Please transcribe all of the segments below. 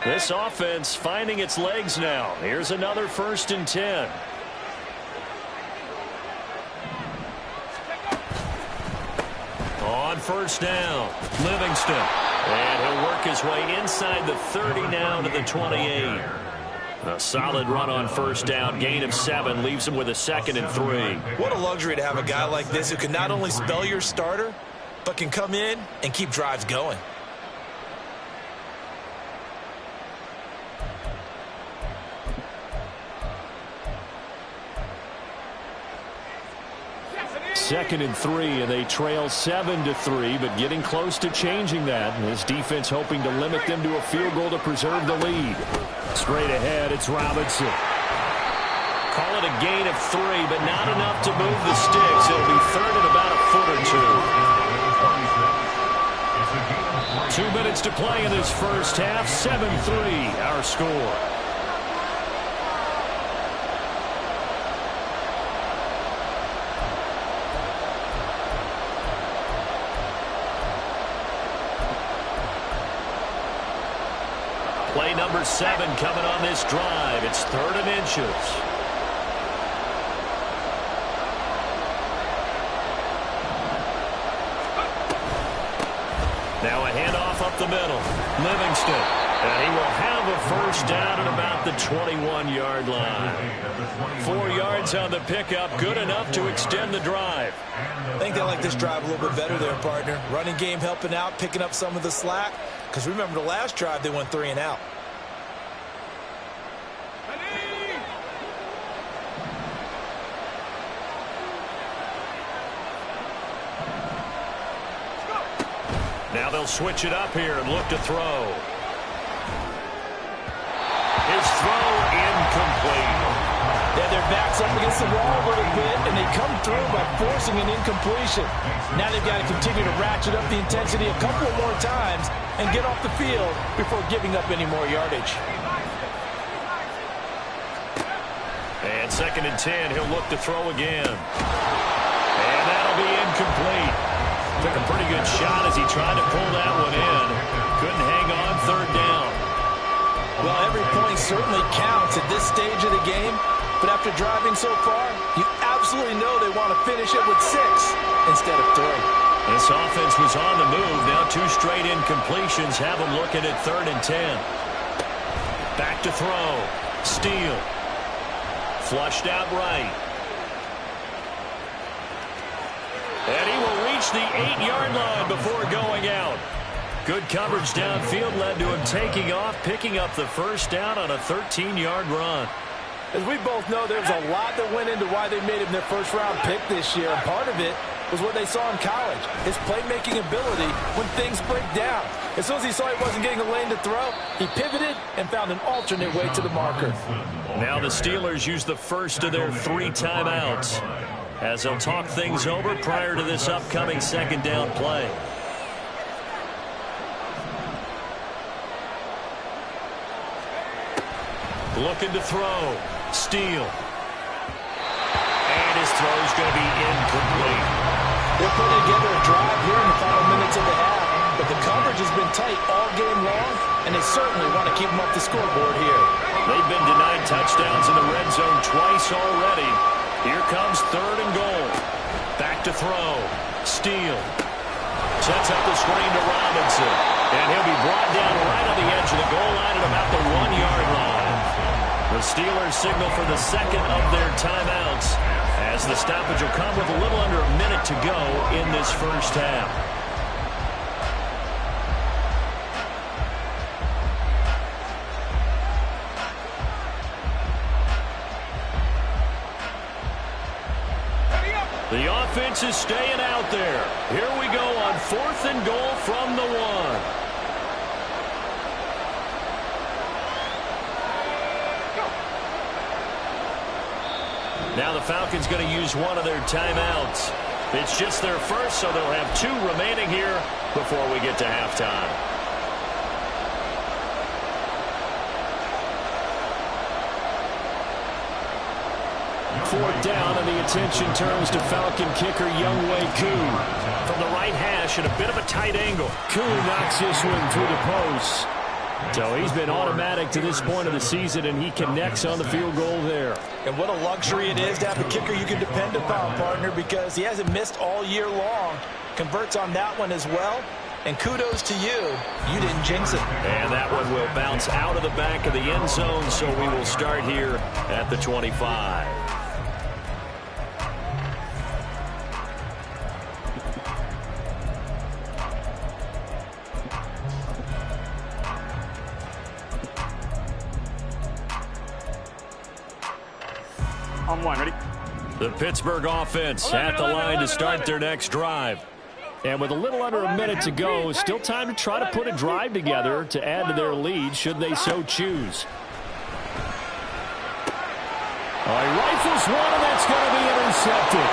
This offense finding its legs now. Here's another 1st and 10. On 1st down, Livingston. And he'll work his way inside the 30 now to the 28. A solid run on 1st down. Gain of 7 leaves him with a 2nd and 3. What a luxury to have a guy like this who can not only spell your starter, but can come in and keep drives going. Second and 3, and they trail 7-3, but getting close to changing that. And his defense hoping to limit them to a field goal to preserve the lead. Straight ahead, it's Robinson. Call it a gain of 3, but not enough to move the sticks. It'll be 3rd and about a foot or 2. 2 minutes to play in this first half. 7-3, our score. Play number 7 coming on this drive. It's 3rd and inches. Now a handoff up the middle. Livingston. And he will have a 1st down at about the 21-yard line. 4 yards on the pickup. Good enough to extend the drive. I think they like this drive a little bit better there, partner. Running game helping out, picking up some of the slack. Because remember the last drive, they went 3 and out. Now they'll switch it up here and look to throw. His throw incomplete. Yeah, their back's up against the wall a little bit, and they come through by forcing an incompletion. Now they've got to continue to ratchet up the intensity a couple more times and get off the field before giving up any more yardage. And 2nd and 10, he'll look to throw again. And that'll be incomplete. Took a pretty good shot as he tried to pull that one in. Couldn't hang on 3rd down. Well, every point certainly counts at this stage of the game. But after driving so far, you absolutely know they want to finish it with 6 instead of 3. This offense was on the move. Now 2 straight incompletions have them looking at 3rd and 10. Back to throw. Steele. Flushed out right. And he will reach the 8-yard line before going out. Good coverage downfield led to him taking off, picking up the 1st down on a 13-yard run. As we both know, there's a lot that went into why they made him their 1st-round pick this year. And part of it was what they saw in college, his playmaking ability when things break down. As soon as he saw he wasn't getting a lane to throw, he pivoted and found an alternate way to the marker. Now the Steelers use the first of their 3 timeouts as they'll talk things over prior to this upcoming 2nd down play. Looking to throw. Steele. And his throw is going to be incomplete. They're putting together a drive here in the final minutes of the half, but the coverage has been tight all game long, and they certainly want to keep them up the scoreboard here. They've been denied touchdowns in the red zone twice already. Here comes 3rd and goal. Back to throw. Steele. Sets up the screen to Robinson. And he'll be brought down right on the edge of the goal line at about the 1-yard line. The Steelers signal for the 2nd of their timeouts as the stoppage will come with a little under a minute to go in this first half. The offense is staying out there. Here we go on 4th and goal from the 1. Now the Falcons going to use one of their timeouts. It's just their first, so they'll have 2 remaining here before we get to halftime. Fourth down, and the attention turns to Falcon kicker Younghoe Koo. From the right hash at a bit of a tight angle. Koo knocks this one through the post. So he's been automatic to this point of the season, and he connects on the field goal there. And what a luxury it is to have a kicker you can depend upon, partner, because he hasn't missed all year long. Converts on that one as well. And kudos to you. You didn't jinx it. And that one will bounce out of the back of the end zone, so we will start here at the 25. On one, ready? The Pittsburgh offense at the line to start their next drive. And with a little under a minute to go, still time to try to put a drive together to add to their lead should they so choose. He rifles one, and that's going to be intercepted.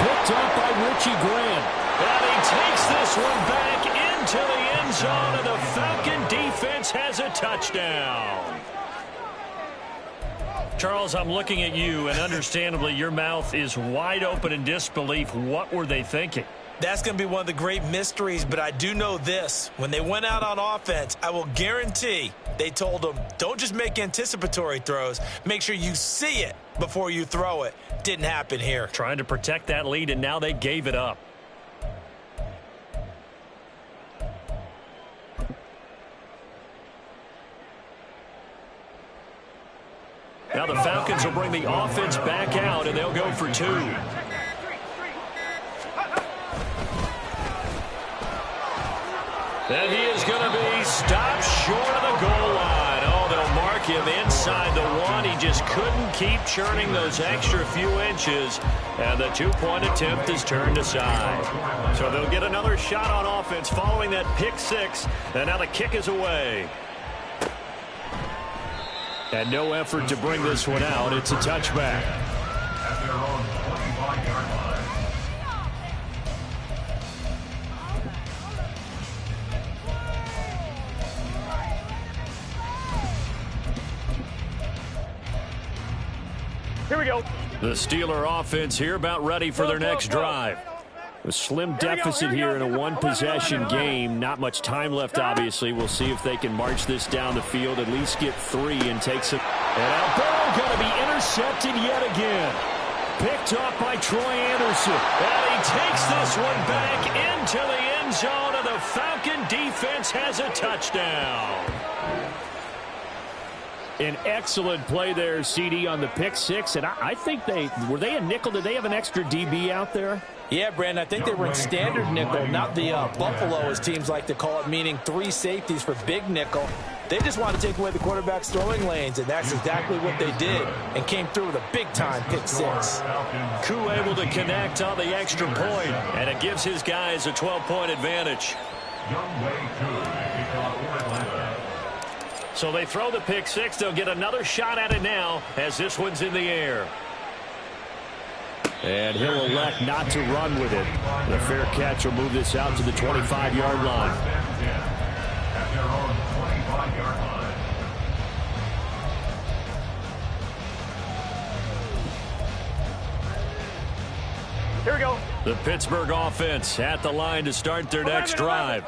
Picked up by Richie Grant. And he takes this one back into the end zone, and the Falcon defense has a touchdown. Charles, I'm looking at you, and understandably your mouth is wide open in disbelief. What were they thinking? That's going to be one of the great mysteries, but I do know this. When they went out on offense, I will guarantee they told them, don't just make anticipatory throws. Make sure you see it before you throw it. Didn't happen here. Trying to protect that lead, and now they gave it up. Now the Falcons will bring the offense back out, and they'll go for two. And he is going to be stopped short of the goal line. Oh, they'll mark him inside the one. He just couldn't keep churning those extra few inches. And the two-point attempt is turned aside. So they'll get another shot on offense following that pick six. And now the kick is away. And no effort to bring this one out. It's a touchback. At their own 25-yard line. Here we go. The Steeler offense here about ready for their next drive. A slim deficit here in a one-possession game. Not much time left, obviously. We'll see if they can march this down the field, at least get three and take some. And Alberto going to be intercepted yet again. Picked up by Troy Anderson. And he takes this one back into the end zone, and the Falcon defense has a touchdown. An excellent play there, CD, on the pick six. And I think were they a nickel? Did they have an extra DB out there? Yeah, Brandon, I think they were in standard nickel, not the Buffalo, as teams like to call it, meaning three safeties for big nickel. They just wanted to take away the quarterback's throwing lanes, and that's exactly what they did, and came through with a big-time pick six. Koo able to connect on the extra point, and it gives his guys a 12-point advantage. So they throw the pick six. They'll get another shot at it now as this one's in the air. And he'll elect not to run with it. The fair catch will move this out to the 25-yard line. At their own 25-yard line. Here we go. The Pittsburgh offense at the line to start their next drive.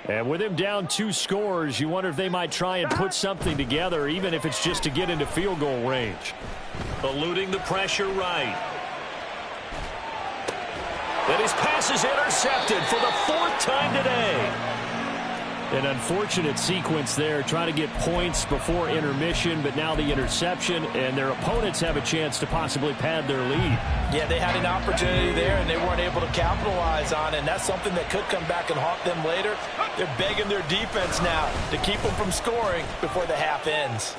And with him down 2 scores, you wonder if they might try and put something together, even if it's just to get into field goal range. Eluding the pressure right. And his pass is intercepted for the 4th time today. An unfortunate sequence there, trying to get points before intermission, but now the interception, and their opponents have a chance to possibly pad their lead. Yeah, they had an opportunity there, and they weren't able to capitalize on it, and that's something that could come back and haunt them later. They're begging their defense now to keep them from scoring before the half ends.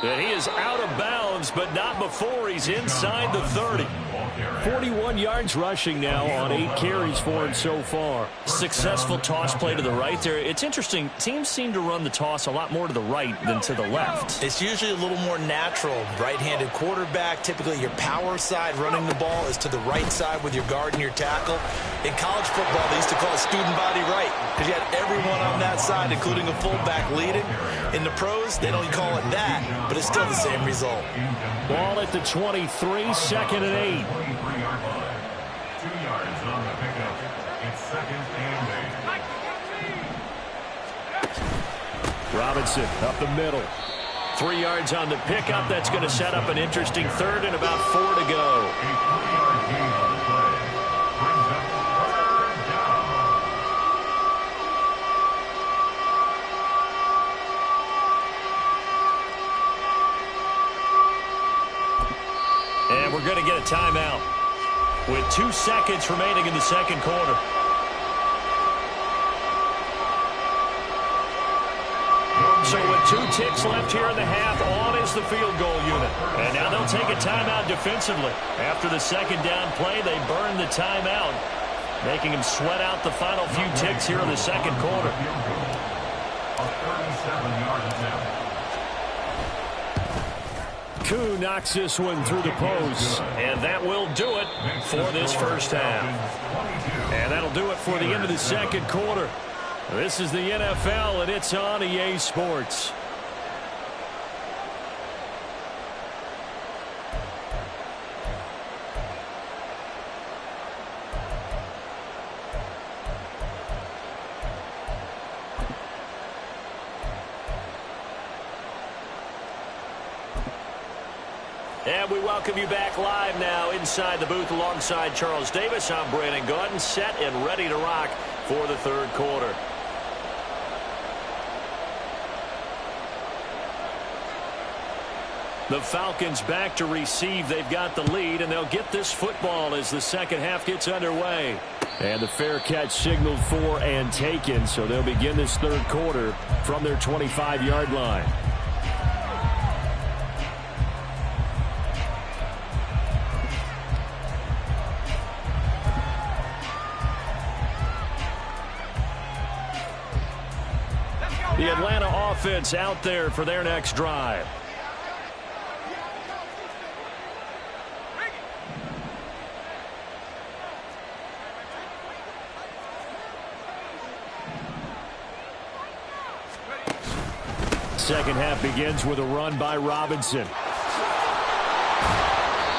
And he is out of bounds, but not before he's inside the 30. 41 yards rushing now on 8 carries for him so far. Successful toss play to the right there. It's interesting. Teams seem to run the toss a lot more to the right than to the left. It's usually a little more natural. Right-handed quarterback, typically your power side running the ball is to the right side with your guard and your tackle. In college football, they used to call it student body right because you had everyone on that side, including a fullback leading. In the pros, they don't call it that, but it's still the same result. Ball at the 23, 2nd and 8. 23-yard line. 2 yards on the pickup. It's 2nd and 8. Robinson up the middle. 3 yards on the pickup. That's going to set up an interesting third and about 4 to go. A 3-yard gain on the play brings up third down. And we're going to get a timeout with 2 seconds remaining in the second quarter. So with 2 ticks left here in the half, on is the field goal unit. And now they'll take a timeout defensively. After the second down play, they burn the timeout, making them sweat out the final few ticks here in the second quarter. A 37-yard attempt. Koo knocks this one through the post. And that will do it for this first half. And that'll do it for the end of the second quarter. This is the NFL, and it's on EA Sports. And we welcome you back live now inside the booth alongside Charles Davis. I'm Brandon Gaudin, set and ready to rock for the third quarter. The Falcons back to receive. They've got the lead, and they'll get this football as the second half gets underway. And the fair catch signaled for and taken, so they'll begin this third quarter from their 25-yard line. The Atlanta offense out there for their next drive. Second half begins with a run by Robinson.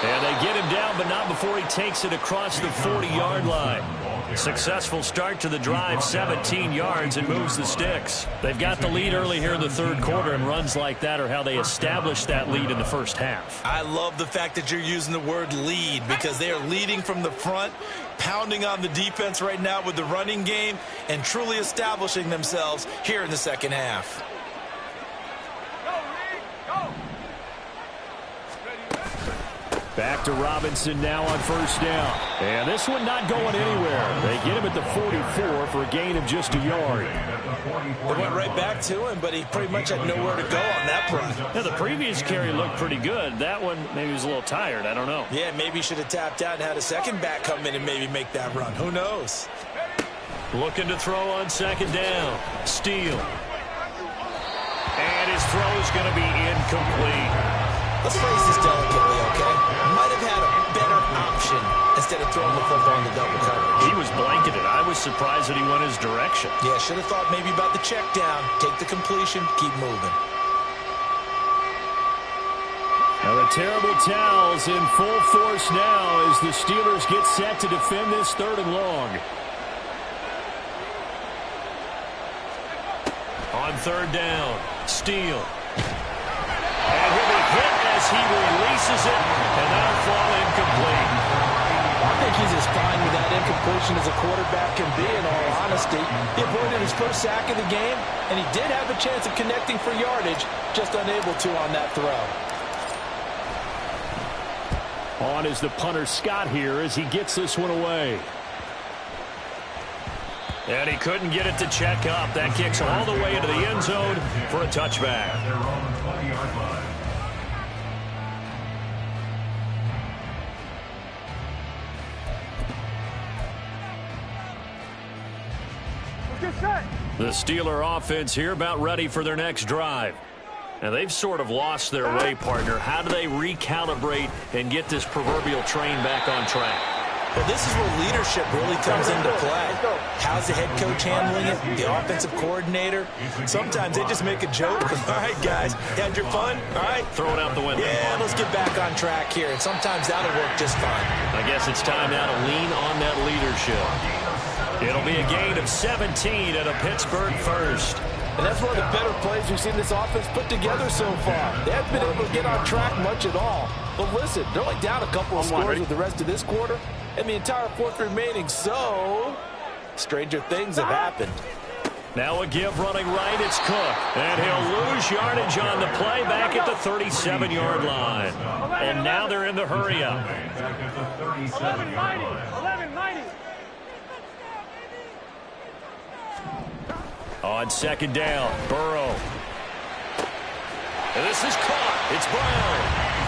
And they get him down, but not before he takes it across the 40-yard line. Successful start to the drive, 17 yards, and moves the sticks. They've got the lead early here in the third quarter, and runs like that are how they establish that lead in the first half. I love the fact that you're using the word lead, because they are leading from the front, pounding on the defense right now with the running game, and truly establishing themselves here in the second half. Back to Robinson now on first down. And this one not going anywhere. They get him at the 44 for a gain of just a yard. They went right back to him, but he pretty much had nowhere to go on that run. Now, the previous carry looked pretty good. That one, maybe he was a little tired. I don't know. Yeah, maybe he should have tapped out and had a second back come in and maybe make that run. Who knows? Looking to throw on second down. Steele. And his throw is going to be incomplete. Let's phrase this delicately, okay? Might have had a better option instead of throwing the football in the double coverage. He was blanketed. I was surprised that he went his direction. Yeah, should have thought maybe about the check down. Take the completion, keep moving. Now the terrible towels in full force now as the Steelers get set to defend this third and long. On third down, Steele. And he'll be hit as he releases it, and that'll fall incomplete. I think he's as fine with that incompletion as a quarterback can be, in all honesty. He avoided his first sack of the game, and he did have a chance of connecting for yardage, just unable to on that throw. On is the punter Scott here as he gets this one away. And he couldn't get it to check up. That kicks all the way into the end zone for a touchback. Their own 20-yard line. The Steeler offense here about ready for their next drive. Now, they've sort of lost their way, partner. How do they recalibrate and get this proverbial train back on track? Well, this is where leadership really comes into play. How's the head coach handling it? The offensive coordinator? Sometimes they just make a joke. All right, guys, you had your fun? All right. Throw it out the window. Yeah, let's get back on track here. And sometimes that'll work just fine. I guess it's time now to lean on that leadership. It'll be a gain of 17 and a Pittsburgh first. And that's one of the better plays we've seen this offense put together so far. They haven't been able to get on track much at all. But listen, they're only down a couple of scores with the rest of this quarter and the entire fourth remaining. So, stranger things have happened. Now a give running right, it's Cook. And he'll lose yardage on the play back at the 37-yard line. And now they're in the hurry-up. 11-90. On second down, Burrow. And this is caught. It's Brown.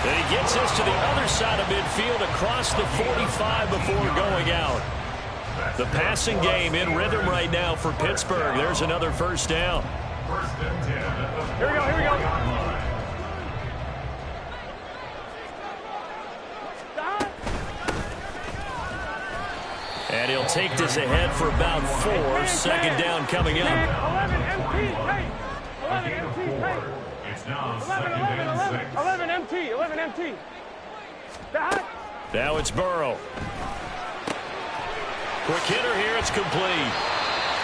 And he gets us to the other side of midfield across the 45 before going out. The passing game in rhythm right now for Pittsburgh. There's another first down. Here we go. And he'll take this ahead for about 4. Second down coming up. 11 MT, tape. 11 MT, tape. It's now second and 6. 11 MT. Now it's Burrow. Quick hitter here, it's complete.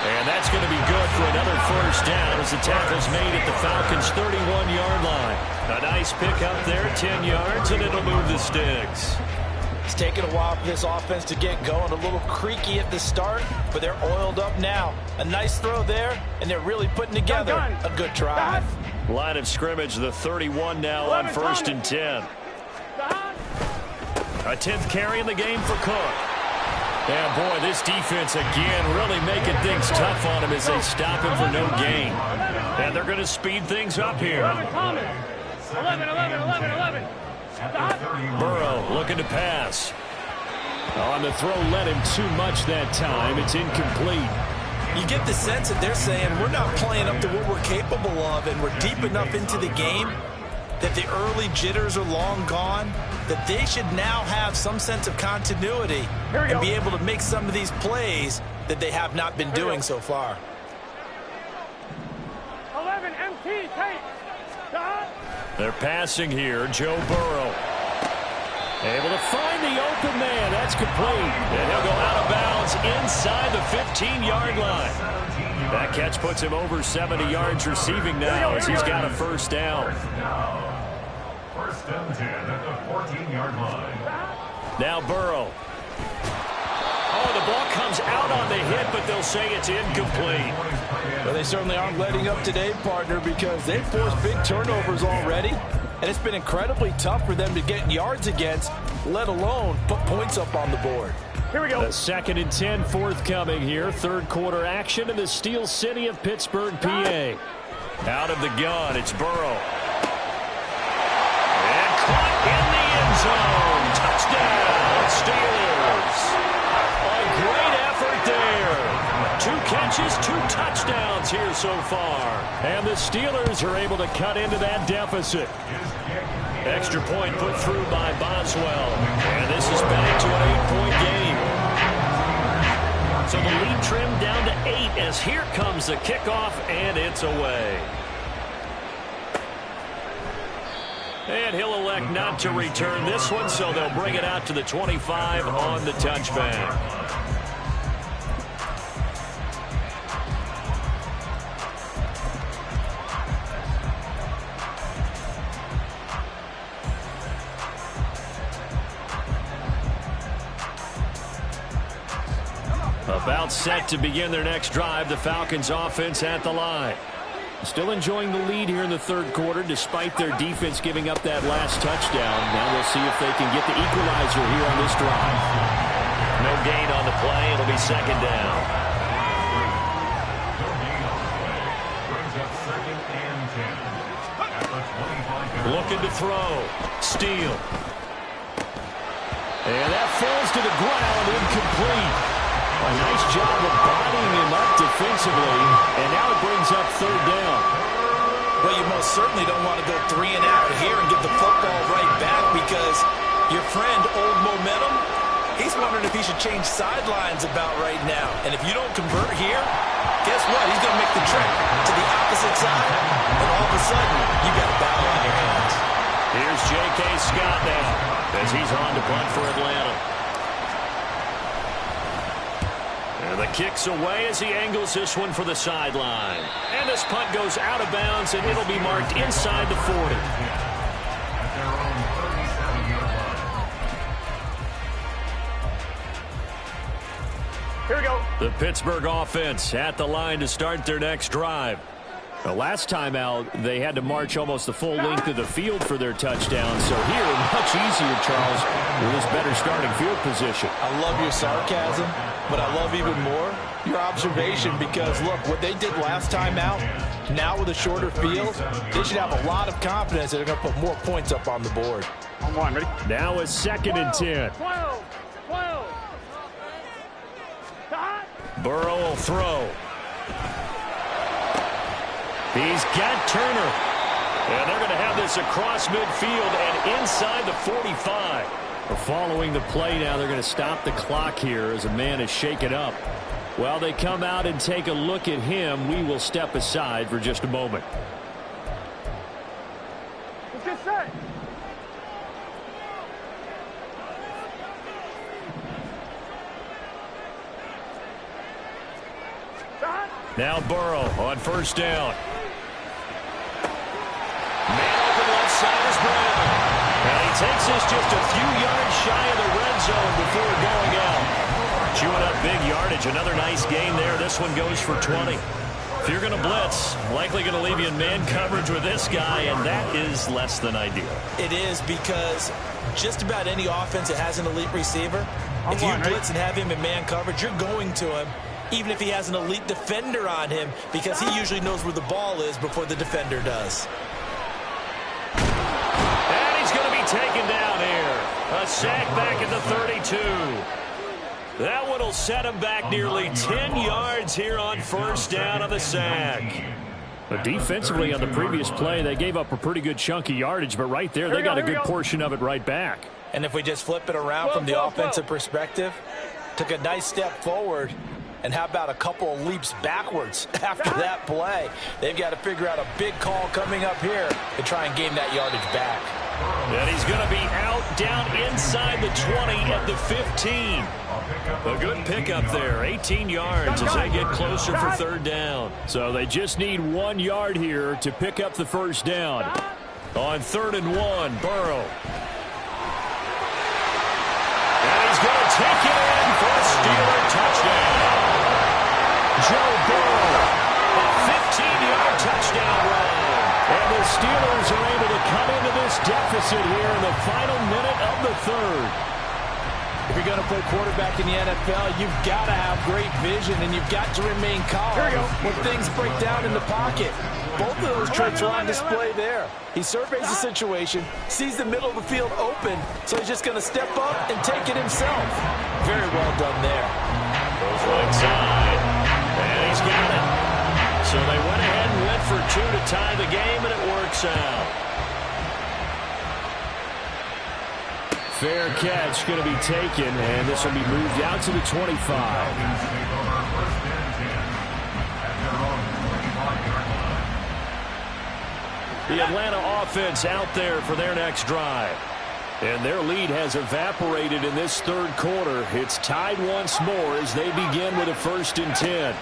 And that's going to be good for another first down as the tackle's made at the Falcons' 31-yard line. A nice pickup there, 10 yards, and it'll move the sticks. It's taken a while for this offense to get going. A little creaky at the start, but they're oiled up now. A nice throw there, and they're really putting together a good drive. Line of scrimmage, the 31 now on first and 10. A 10th carry in the game for Cook. And boy, this defense again really making things tough on him as they stop him for no gain. And they're going to speed things up here. 11. Burrow looking to pass. On the throw, led him too much that time. It's incomplete. You get the sense that they're saying we're not playing up to what we're capable of, and we're deep enough into the game that the early jitters are long gone, that they should now have some sense of continuity and be able to make some of these plays that they have not been doing so far. 11 MT, tape. They're passing here. Joe Burrow. Able to find the open man. That's complete. And he'll go out of bounds inside the 15-yard line. That catch puts him over 70 yards receiving now as he's got a first down. First and 10 at the 14-yard line. Now Burrow. Oh, the ball comes out on the hit, but they'll say it's incomplete. Well, they certainly aren't letting up today, partner, because they've forced big turnovers already. And it's been incredibly tough for them to get yards against, let alone put points up on the board. Here we go. The second and 10 forthcoming here. Third quarter action in the Steel City of Pittsburgh, PA. Out of the gun, it's Burrow. And caught in the end zone. Touchdown, Steelers. A great effort there. 2 catches, 2 touchdowns here so far. And the Steelers are able to cut into that deficit. Extra point put through by Boswell. And this is back to an 8-point game. So the lead trimmed down to 8 as here comes the kickoff, and it's away. And he'll elect not to return this one, so they'll bring it out to the 25 on the touchback. About set to begin their next drive, the Falcons offense at the line. Still enjoying the lead here in the third quarter despite their defense giving up that last touchdown. Now we'll see if they can get the equalizer here on this drive. No gain on the play. It'll be second down. Looking to throw. Steele. And that falls to the ground, incomplete. A nice job of bodying him up defensively, and now it brings up third down. Well, you most certainly don't want to go 3 and out here and give the football right back because your friend, Old Momentum, he's wondering if he should change sidelines about right now. And if you don't convert here, guess what? He's going to make the trip to the opposite side, and all of a sudden, you got a battle on your hands. Here's J.K. Scott now as he's on to punt for Atlanta. And the kick's away as he angles this one for the sideline. And this punt goes out of bounds, and it'll be marked inside the 40. At their own 37-yard line. Here we go. The Pittsburgh offense at the line to start their next drive. The last time out, they had to march almost the full length of the field for their touchdown. So here, much easier, Charles, with this better starting field position. I love your sarcasm, but I love even more your observation because, look, what they did last time out, now with a shorter field, they should have a lot of confidence that they're going to put more points up on the board. On one, ready? Now a 2nd and 10. 12. Burrow will throw. He's got Turner. And they're going to have this across midfield and inside the 45. We're following the play now. They're going to stop the clock here as a man is shaken up. While they come out and take a look at him, we will step aside for just a moment. Let's get set. Now Burrow on 1st down. Man open left side is Brown. And he takes this just a few yards shy of the red zone before going out. Chewing up big yardage. Another nice gain there. This one goes for 20. If you're going to blitz, likely going to leave you in man coverage with this guy, and that is less than ideal. It is because just about any offense that has an elite receiver, if you blitz and have him in man coverage, you're going to him, even if he has an elite defender on him, because he usually knows where the ball is before the defender does. And he's going to be taken down here. A sack back at the 32. That one will set him back nearly 10 yards here on 1st down on the sack. But defensively on the previous play, they gave up a pretty good chunk of yardage, but right there, they got a good portion of it right back. And if we just flip it around from the offensive perspective, took a nice step forward, and how about a couple of leaps backwards after that play? They've got to figure out a big call coming up here to try and gain that yardage back. And he's going to be out down inside the 20 at the 15. A good pickup there, 18 yards as they get closer for 3rd down. So they just need 1 yard here to pick up the 1st down. On 3rd and 1, Burrow. And he's going to take it in for a Steeler touchdown. Joe Burrow, a 15-yard touchdown run. And the Steelers are able to come into this deficit here in the final minute of the 3rd. If you're going to play quarterback in the NFL, you've got to have great vision, and you've got to remain calm when things break down in the pocket. Both of those traits are on display there. He surveys the situation, sees the middle of the field open, so he's just going to step up and take it himself. Very well done there. Goes right side, and he's got it. So they went ahead and went for 2 to tie the game, and it works out. Fair catch going to be taken, and this will be moved out to the 25. The Atlanta offense out there for their next drive. And their lead has evaporated in this 3rd quarter. It's tied once more as they begin with a 1st and 10.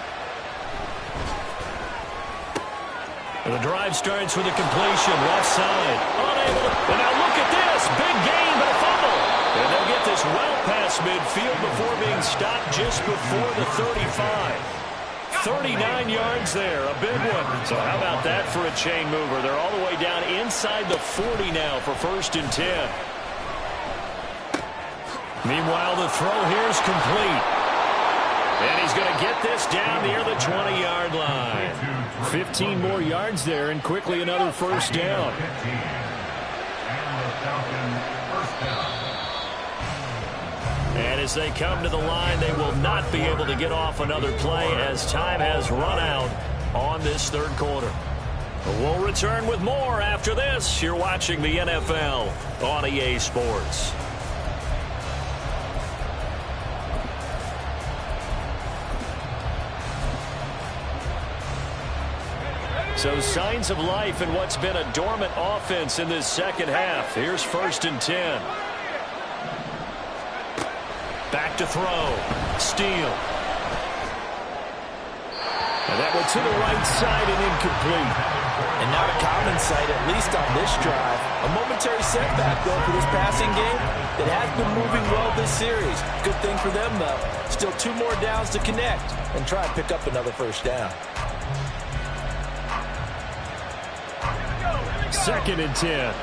And the drive starts with a completion, left side. Unable to, and now look at this. Big gain, but a fumble. And they'll get this well past midfield before being stopped just before the 35. 39 yards there, a big one. So how about that for a chain mover? They're all the way down inside the 40 now for 1st and 10. Meanwhile, the throw here is complete. And he's going to get this down near the 20-yard line. 15 more yards there, and quickly another 1st down. And as they come to the line, they will not be able to get off another play as time has run out on this 3rd quarter. We'll return with more after this. You're watching the NFL on EA Sports. So signs of life in what's been a dormant offense in this 2nd half. Here's 1st and 10. Back to throw. Steele. And that went to the right side and incomplete. And not a common sight, at least on this drive. A momentary setback, though, for this passing game that has been moving well this series. Good thing for them, though. Still 2 more downs to connect and try and pick up another first down. 2nd and 10.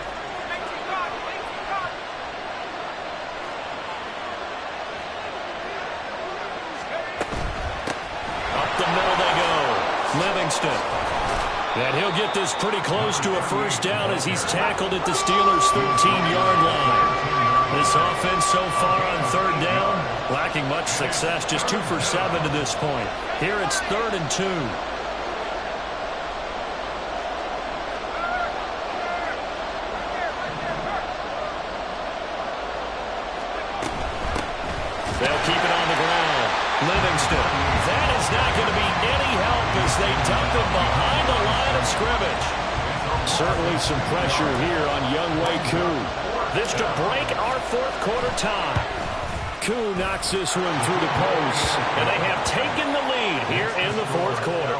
Up the middle they go. Livingston. And he'll get this pretty close to a first down as he's tackled at the Steelers' 13-yard line. This offense so far on 3rd down, lacking much success, just 2 for 7 to this point. Here it's 3rd and 2. They'll keep it on the ground. Livingston. That is not going to be any help as they dump him behind the line of scrimmage. Certainly some pressure here on Younghoe Koo. This to break our 4th quarter tie. Koo knocks this one through the post, and they have taken the lead here in the 4th quarter.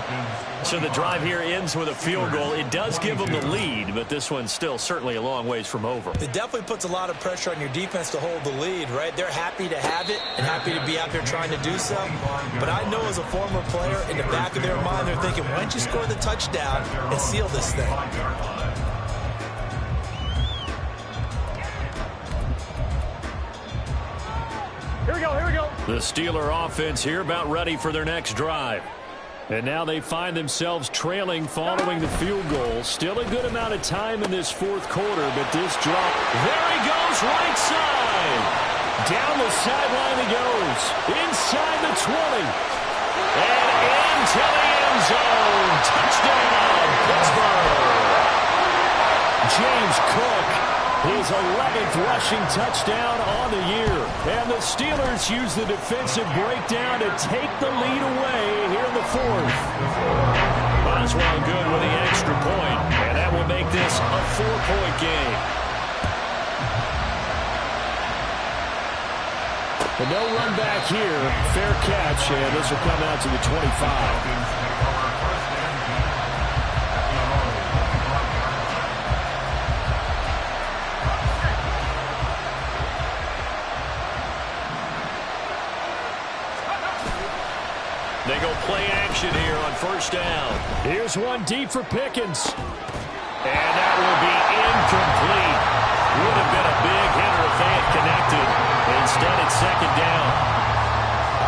So the drive here ends with a field goal. It does give them the lead, but this one's still certainly a long ways from over. It definitely puts a lot of pressure on your defense to hold the lead, right? They're happy to have it and happy to be out there trying to do so. But I know as a former player, in the back of their mind, they're thinking, why don't you score the touchdown and seal this thing? Here we go, here we go. The Steeler offense here about ready for their next drive. And now they find themselves trailing following the field goal. Still a good amount of time in this 4th quarter, but this drop. There he goes, right side. Down the sideline he goes. Inside the 20. And into the end zone. Touchdown, Pittsburgh. James Cook, his 11th rushing touchdown on the year. And the Steelers use the defensive breakdown to take the lead away here in the 4th. Boswell good with the extra point, and that will make this a 4-point game. But no run back here. Fair catch, and this will come out to the 25. They go play action here on 1st down. Here's one deep for Pickens. And that will be incomplete. Would have been a big hitter if they had connected. Instead, it's 2nd down.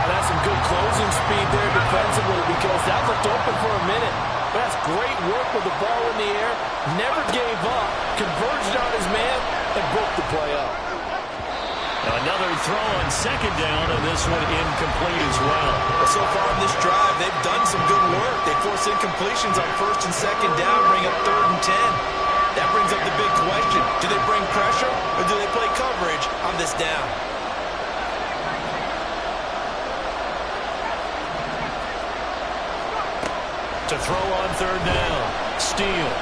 That's some good closing speed there defensively because that looked open for a minute. But that's great work with the ball in the air. Never gave up. Converged on his man and broke the play up. Another throw on 2nd down, and this one incomplete as well. So far in this drive, they've done some good work. They force incompletions on 1st and 2nd down, bring up 3rd and 10. That brings up the big question. Do they bring pressure, or do they play coverage on this down? To throw on 3rd down. Steele.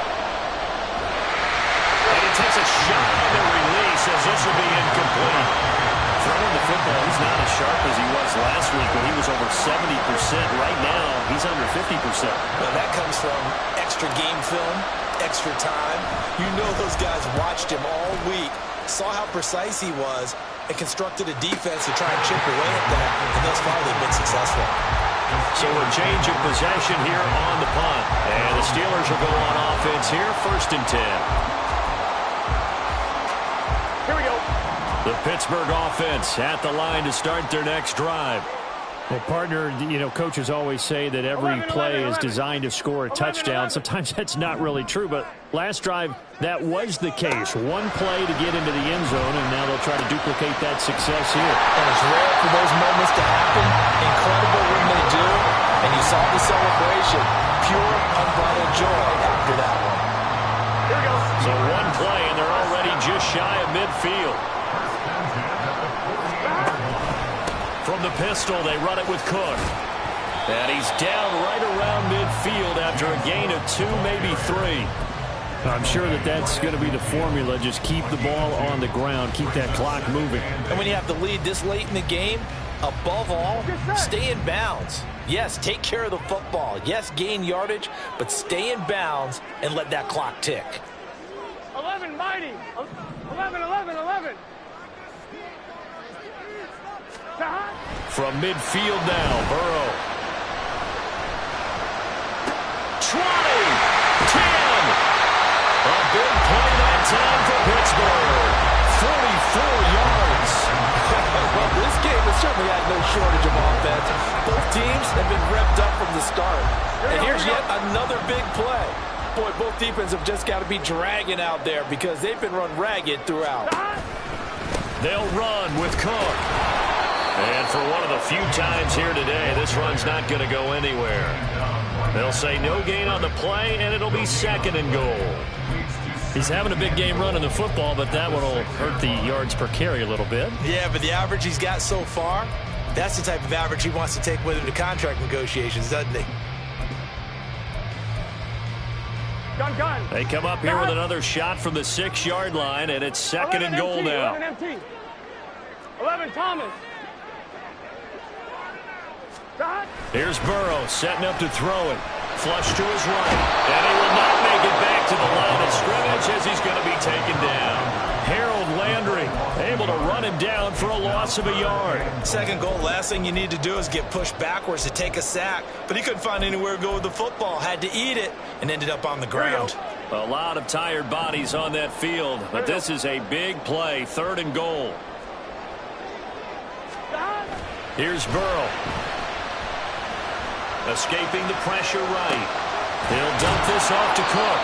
And he takes a shot on the release as this will be incomplete. Throwing the football, he's not as sharp as he was last week when he was over 70%. Right now, he's under 50%. Well, that comes from extra game film, extra time. You know those guys watched him all week, saw how precise he was, and constructed a defense to try and chip away at that. And thus far, they've been successful. So a change of possession here on the punt. And the Steelers will go on offense here, 1st and 10. Here we go. The Pittsburgh offense at the line to start their next drive. Well, partner, you know, coaches always say that every play is designed to score a touchdown. Sometimes that's not really true, but last drive, that was the case. One play to get into the end zone, and now they'll try to duplicate that success here. And it's rare for those moments to happen. Incredible when they do. And you saw the celebration. Pure, unbridled joy after that one. Here we go. So one play, and they're already just shy of midfield. From the pistol, they run it with Cook. And he's down right around midfield after a gain of 2, maybe 3. I'm sure that that's going to be the formula. Just keep the ball on the ground. Keep that clock moving. And when you have the lead this late in the game, above all, stay in bounds. Yes, take care of the football. Yes, gain yardage, but stay in bounds and let that clock tick. 11, mighty. 11, 11, 11. From midfield now, Burrow. 20, 10. A big play that time for Pittsburgh. 44 yards. Well, this game has certainly had no shortage of offense. Both teams have been revved up from the start. And here's yet another big play. Boy, both defenses have just got to be dragging out there because they've been run ragged throughout. They'll run with Cook. And for one of the few times here today, this run's not going to go anywhere. They'll say no gain on the play, and it'll be second and goal. He's having a big game running the football, but that one will hurt the yards per carry a little bit. Yeah, but the average he's got so far, that's the type of average he wants to take with him to contract negotiations, doesn't he? Gun. They come up here with another shot from the 6-yard line, and it's second and goal now. 11 MT. 11 Thomas. Here's Burrow setting up to throw it. Flush to his right. And he will not make it back to the line of scrimmage as he's going to be taken down. Harold Landry able to run him down for a loss of a yard. Second goal, last thing you need to do is get pushed backwards to take a sack. But he couldn't find anywhere to go with the football. Had to eat it and ended up on the ground. A lot of tired bodies on that field. But this is a big play. Third and goal. Here's Burrow. Escaping the pressure right. He'll dump this off to Cook.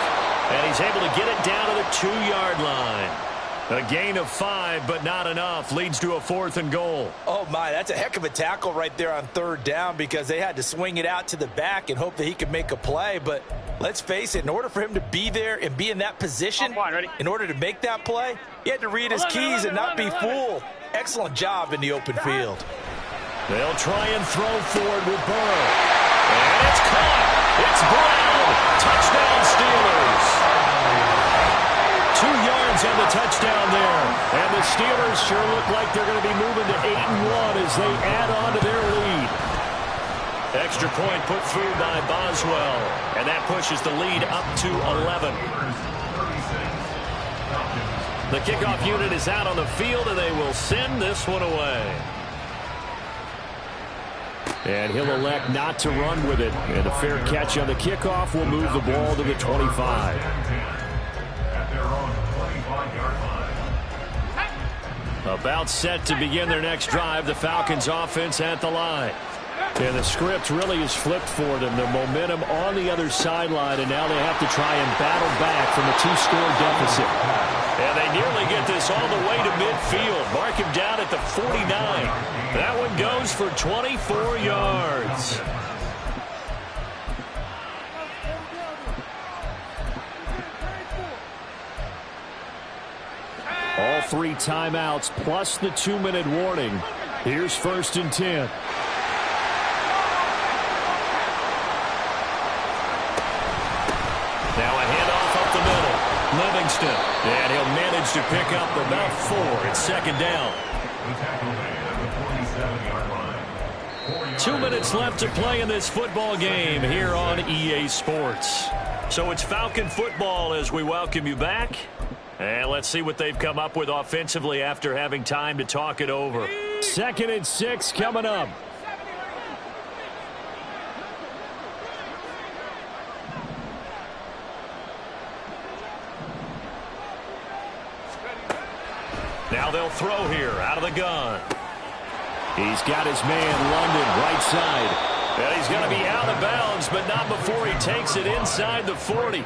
And he's able to get it down to the 2-yard line. A gain of 5, but not enough. Leads to a 4th and goal. Oh, my, that's a heck of a tackle right there on third down because they had to swing it out to the back and hope that he could make a play. But let's face it, in order for him to be there and be in that position, in order to make that play, he had to read his keys and not be fooled. Excellent job in the open field. They'll try and throw forward with Burrow. And it's caught. It's Brown. Touchdown Steelers. 2 yards on the touchdown there. And the Steelers sure look like they're going to be moving to 8-1 as they add on to their lead. Extra point put through by Boswell. And that pushes the lead up to 11. The kickoff unit is out on the field, and they will send this one away. And he'll elect not to run with it. And a fair catch on the kickoff will move the ball to the 25. About set to begin their next drive, the Falcons offense at the line. And the script really is flipped for them. The momentum on the other sideline, and now they have to try and battle back from a 2-score deficit. And they nearly get this all the way to midfield. Mark him down at the 49. That one goes for 24 yards. All 3 timeouts plus the 2-minute warning. Here's 1st and 10. Now a handoff up the middle. Livingston. And he'll manage to pick up about 4. It's second down. 2 minutes left to play in this football game here on EA Sports. So it's Falcon football as we welcome you back. And let's see what they've come up with offensively after having time to talk it over. 2nd and 6 coming up. Now they'll throw here out of the gun. He's got his man London right side. And he's going to be out of bounds, but not before he takes it inside the 40.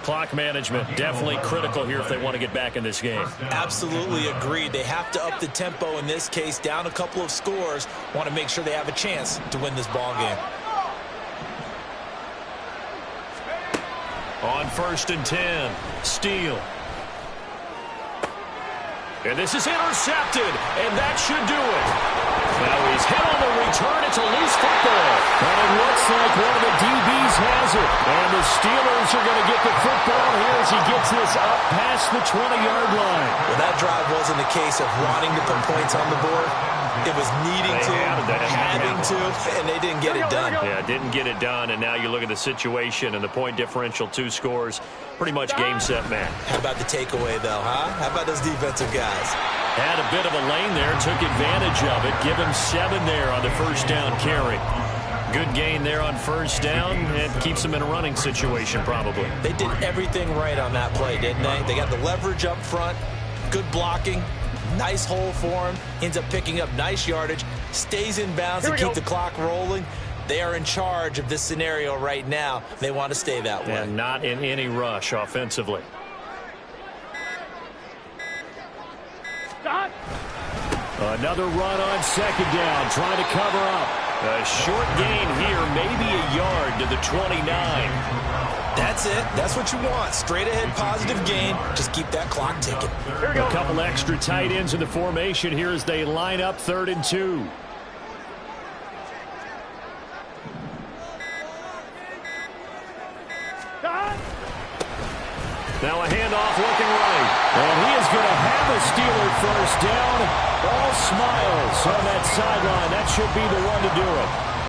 Clock management definitely critical here if they want to get back in this game. Absolutely agreed. They have to up the tempo in this case, down a couple of scores. Want to make sure they have a chance to win this ball game. On 1st and 10, Steele. And this is intercepted, and that should do it. Now he's hit on the return. It's a loose football. And it looks like one of the DBs has it. And the Steelers are going to get the football here as he gets this up past the 20-yard line. Well, that drive wasn't a case of wanting to put points on the board. It was needing to, having to, and they didn't get it done. Yeah, didn't get it done, and now you look at the situation and the point differential, 2 scores, pretty much game, set, match. How about the takeaway, though, huh? How about those defensive guys? Had a bit of a lane there, took advantage of it. Give him 7 there on the first down carry. Good gain there on first down. It keeps them in a running situation, probably. They did everything right on that play, didn't they? They got the leverage up front, good blocking, nice hole for him, ends up picking up nice yardage, stays in bounds to keep the clock rolling. They are in charge of this scenario right now. They want to stay that way. And not in any rush offensively. Another run on second down, trying to cover up. A short gain here, maybe a yard to the 29. That's it. That's what you want. Straight ahead positive gain. Just keep that clock ticking. A couple extra tight ends in the formation here as they line up 3rd and 2. Now a handoff looking right. And he is going to have a Steeler first down. All smiles on that sideline. That should be the one to do it.